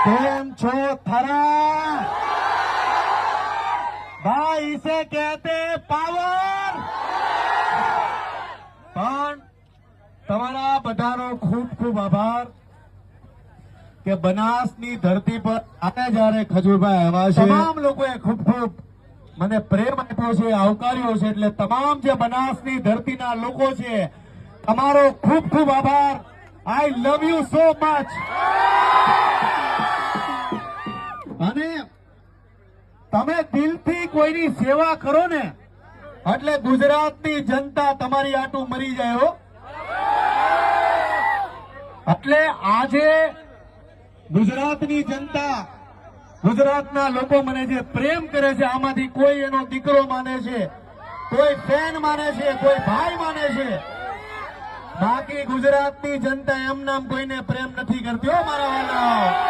કેમ છો થરા भाई इसे कहते पावर। પણ તમારા બધાનો ખૂબ ખૂબ આભાર કે બનાસની ધરતી પર આજે જ્યારે ખજૂરભાઈ આવ્યા છે તમામ લોકોએ ખૂબ ખૂબ મને પ્રેમ આપ્યો છે, આવકાર્યો છે, એટલે તમામ જે બનાસની ધરતીના લોકો છે તમારો ખૂબ ખૂબ આભાર। આઈ લવ યુ સો મચ। અને તમે દિલથી કોઈની સેવા કરો ને એટલે ગુજરાતની જનતા તમારી આટું મરી જાય હો। એટલે આજે ગુજરાતની જનતા, ગુજરાતના લોકો મને જે પ્રેમ કરે છે, આમાંથી કોઈ એનો દીકરો માને છે, કોઈ ફેન માને છે, કોઈ ભાઈ માને છે, બાકી ગુજરાતની જનતા એમ નામ કોઈને પ્રેમ નથી કરતી હો મારા વાલા।